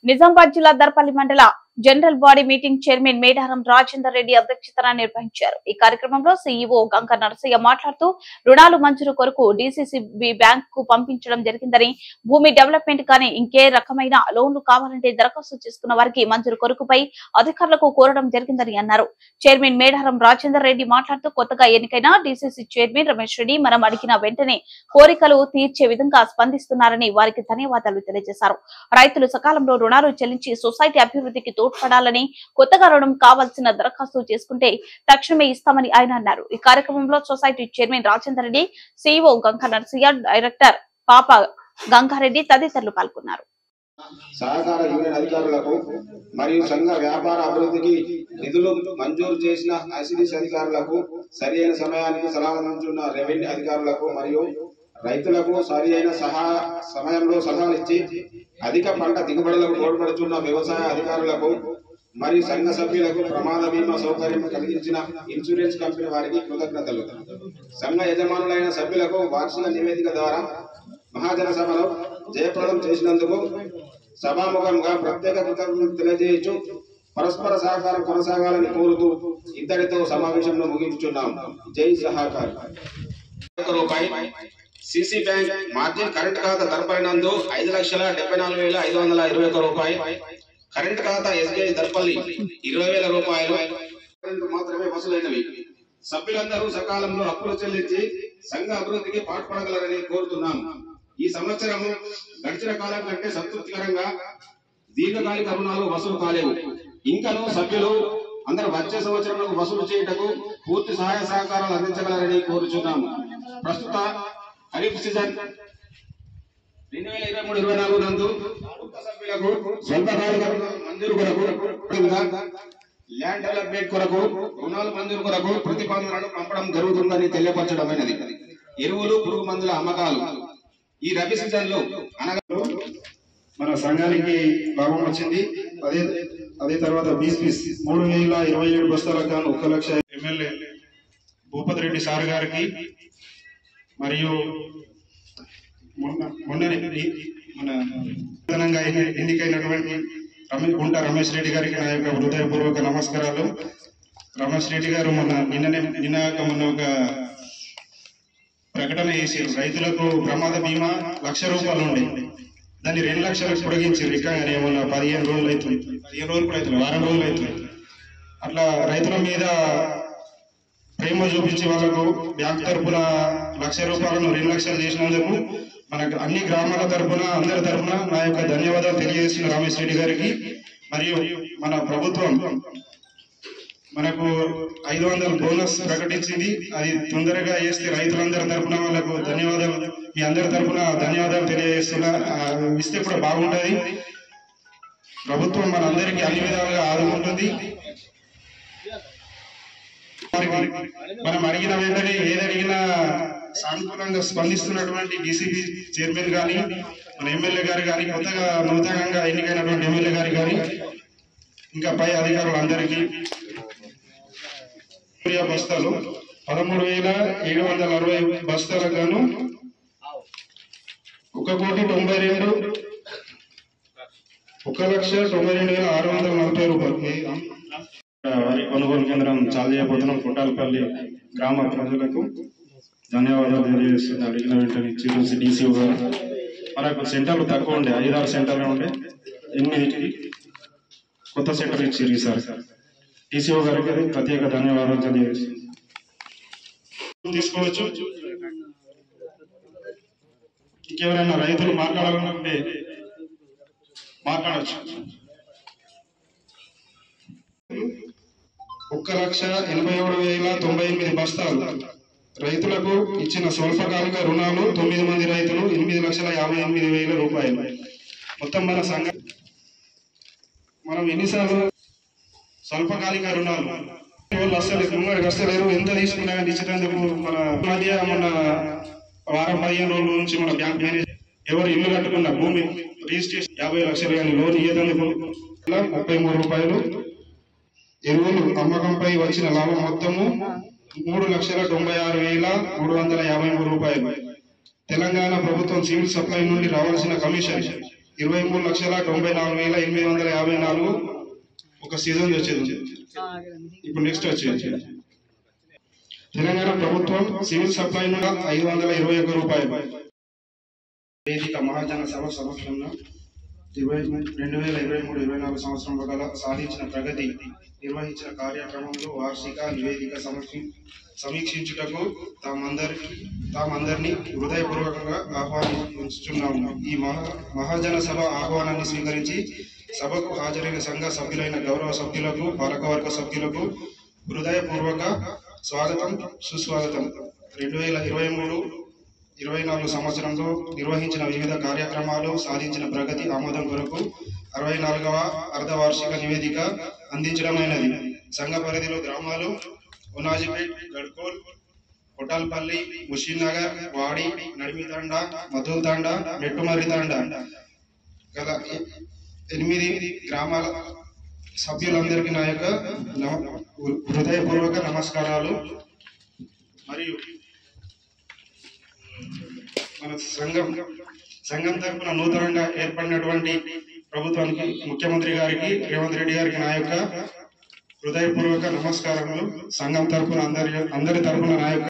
నిజామాబాద్ జిల్లా దర్పల్లి మండల general body meeting chairman Medaram Rajender Reddy అధ్యక్షతన నిర్వహించారు. ఈ కార్యక్రమంలో సీఈఓ గంక నరసయ్య మాట్లాడుతూ రుణాలు మంజూరు కొరకు డీసీసీబీ బ్యాంక్ కు పంపించడం జరిగిందని, భూమి డెవలప్మెంట్ కానీ ఇంకే రకమైన లోన్లు కావాలంటే దరఖాస్తు చేసుకున్న వారికి మంజూరు కొరకుపై అధికారులకు కోరడం జరిగిందని అన్నారు. చైర్మన్ మేడారం రాజేందర్ రెడ్డి మాట్లాడుతూ కొత్తగా ఎన్నికైన డీసీసీ చైర్మన్ రమేష్ రెడ్డి మనం అడిగిన వెంటనే కోరికలు తీర్చే విధంగా స్పందిస్తున్నారని వారికి ధన్యవాదాలు తెలియజేశారు. రైతులు సకాలంలో రుణాలు చెల్లించి సొసైటీ అభివృద్ధికి తోడ్పడాలని, కొత్తగా రుణం కావాల్సిన దరఖాస్తు చేసుకుంటే తక్షణమే ఇస్తామని ఆయన అన్నారు. ఈ కార్యక్రమంలో society chairman Rajender Reddy, CEO Ganka Narasaiah, director Papa Gangareddy తదితరులు పాల్గొన్నారు. సహకార యూనియన్ అధికారులకు మరియు సంఘ వ్యాపార అభివృద్ధికి నిధులు మంజూరు చేసిన ఐసిడిసి అధికారులకు, సరైన సమయానికి సలహాలున్న రెవెన్యూ అధికారులకు మరియు రైతులకు సరైన సమయంలో సలహాలు ఇచ్చి అధిక పంట దిగుబడులకు తోడ్పడుతున్న వ్యవసాయ అధికారులకు మరియు సంఘ సభ్యులకు ప్రమాద బీమా సౌకర్యం కలిగించిన ఇన్సూరెన్స్ కంపెనీ వారికి కృతజ్ఞతలు. సంఘ యజమానులైన సభ్యులకు వార్షిక నివేదిక ద్వారా మహాజన సభలో జయప్రదం చేసినందుకు సభాముఖంగా ప్రత్యేక కృతజ్ఞతలు తెలియజేయచ్చు. పరస్పర సహకారం కొనసాగాలని కోరుతూ ఇద్దరితో సమావేశంలో ముగించున్నాం. జై Sahakar. CC bank margin current ఖాతా దర్పల్లి నందు 5,74,521 రూపాయలు, కరెంట్ ఖాతా ఎస్బీఐ దర్పల్లి 20,000 రూపాయలు మాత్రమే వసూలైనవి. సభ్యులందరూ సకాలంలో అప్పులు చెల్లించి సంఘ అభివృద్ధికి పాటుపడగలరని కోరుతున్నాం. ఈ సంవత్సరం గడిచిన కాలం కంటే సంతృప్తికరంగా దీర్ఘకాలిక రుణాలు వసూలు కాలేవు. ఇంకనూ సభ్యులు అందరూ వచ్చే సంవత్సరంలో వసూలు చేయుటకు పూర్తి సహాయ సహకారాలు అందించగలరని కోరుచున్నాము. ప్రస్తుత ఖరీఫ్ సీజన్ 2023-24 నందు సభ్యులకు స్వల్పకాలిక మంజూరు కొరకు, ల్యాండ్ డెవలప్మెంట్ కొరకు రుణాలు మంజూరు కొరకు ప్రతిపాదనలను పంపడం జరుగుతుందని తెలియపరచడమైనది. ఎరువులు, పురుగు మందుల అమ్మకాలు ఈ రబీ సీజన్ లో అనగా మన సంఘానికి లాభం వచ్చింది. అదే తర్వాత బీస్పీస్ 3,027 బస్తాలకు గాను 1 లక్ష ఎమ్మెల్యే భూపతి రెడ్డి సార్ గారికి మరియు మొన్న మన ఎన్నికైనటువంటి గుంట రమేష్ రెడ్డి గారికి నా యొక్క హృదయపూర్వక నమస్కారాలు. రమేష్ రెడ్డి గారు మొన్న ఒక ప్రకటన చేసారు. రైతులకు ప్రమాద బీమా ₹1,00,000 ఉండే, దాన్ని 2 లక్షలకు పొడిగించారు. రికంగానే ఏమన్నా 15 రోజులు అవుతుంది, 15 రోజులు కూడా అవుతుంది, వారం రోజులు అవుతుంది. అట్లా రైతుల మీద ప్రేమ చూపించి వాళ్ళకు బ్యాంక్ తరఫున ₹1,00,000 2 లక్షలు చేసినందుకు మనకు అన్ని గ్రామాల తరఫున, అందరి తరఫున నా యొక్క ధన్యవాదాలు తెలియజేస్తున్న రమేష్ రెడ్డి గారికి. మరియు మన ప్రభుత్వం మనకు 500 బోనస్ ప్రకటించింది. అది తొందరగా చేస్తే రైతులందరి తరఫున వాళ్ళకు ధన్యవాదాలు, మీ అందరి తరఫున ధన్యవాదాలు తెలియజేస్తున్నా. ఇస్తే కూడా బాగుంటుంది. ప్రభుత్వం మనందరికీ అన్ని విధాలుగా ఆదుకుంటుంది. మనం అడిగిన వెంటనే ఏదడిగినా సానుకూలంగా స్పందిస్తున్నటువంటి డీసీబీ చైర్మన్ గాని, మన ఎమ్మెల్యే గారు కానీ, కొత్తగా నూతనంగా ఎన్నికైనటువంటి ఎమ్మెల్యే గారు కానీ, ఇంకా పై అధికారులందరికీ బస్తాలు 13,760 బస్తాలకు గాను 1,92,640 రూపాయలు వరి కొనుగోలు కేంద్రం చాలు చేయబోతున్నాం. కుంటాలపల్లి గ్రామ ప్రజలకు ధన్యవాదాలు తెలియజేస్తుంది. అడిగిన వెంటనే ఇచ్చి డీసీఓ గారు మనకు సెంటర్లు తక్కువ ఉండే, 5-6 సెంటర్లు ఉండే, 8కి కొత్త సెంటర్ ఇచ్చారు ఈసారి. డీసీఓ గారికి ప్రత్యేక ధన్యవాదాలు తెలియజేస్తుంది. తీసుకోవచ్చు. ఇంకెవరైనా రైతులు మాట్లాడాలనుకుంటే మాట్లాడచ్చు. 1,87,098 బస్తాలు రైతులకు ఇచ్చిన స్వల్పకాలిక రుణాలు 9 మంది రైతులు 8,58,000 రూపాయలు. మొత్తం మన సంఘం మనం ఎన్నిసార్లు స్వల్పకాలిక రుణాలు అసలు ముంగడికి వస్తలేరు. ఎంత తీసుకున్నా కానీ ఇచ్చేందుకు మన మధ్య మన వారం 15 రోజుల నుంచి మన బ్యాంక్ మేనేజర్ ఎవరు ఇల్లు కట్టుకున్న భూమి రిజిస్ట్రేషన్ 50 లక్షలు కానీ లోన్ ఇయ్యేందుకు 33 రూపాయలు. ఎరువులు అమ్మకంపై వచ్చిన లాభం మొత్తము 3,96,353 రూపాయలు. తెలంగాణ ప్రభుత్వం సివిల్ సప్లై నుండి రావాల్సిన కమిషన్ 23,94,854 ఒక సీజన్ వచ్చేది. ఇప్పుడు నెక్స్ట్ వచ్చేది తెలంగాణ ప్రభుత్వం సివిల్ సప్లై నుండి 521 రూపాయలు. వేదిక మహాజన సభ సమక్షంలో 2023-24 సంవత్సరంలో సాధించిన ప్రగతి, నిర్వహించిన కార్యక్రమంలో వార్షిక నివేదిక సమీక్షించుటకు తామందరినీ హృదయపూర్వకంగా ఆహ్వానించుచున్నాము. ఈ మహాజన సభ ఆహ్వానాన్ని స్వీకరించి సభకు హాజరైన సంఘ సభ్యులైన గౌరవ సభ్యులకు, పాలకవర్గ సభ్యులకు హృదయపూర్వక స్వాగతం, సుస్వాగతం. 2023-24 సంవత్సరంలో నిర్వహించిన వివిధ కార్యక్రమాలు, సాధించిన ప్రగతి ఆమోదం కొరకు 64వ అర్ధవార్షిక నివేదిక అందించడమైనది. సంఘ పరిధిలో గ్రామాలు ఉనాజిపేట్, గడ్కోల్, కొటాల్పల్లి, ముషీన్ నగర్, వాడి, నడిమితాండ, మధుల్తాండ, మెట్టుమర్రితాండ గల 8 గ్రామాల సభ్యులందరికీ నా యొక్క హృదయపూర్వక నమస్కారాలు. మరియు మన సంఘం తరఫున నూతనంగా ఏర్పడినటువంటి ప్రభుత్వానికి, ముఖ్యమంత్రి గారికి, రేవంత్ రెడ్డి గారికి నా యొక్క హృదయపూర్వక నమస్కారములు. సంఘం తరఫున అందరి తరఫున నా యొక్క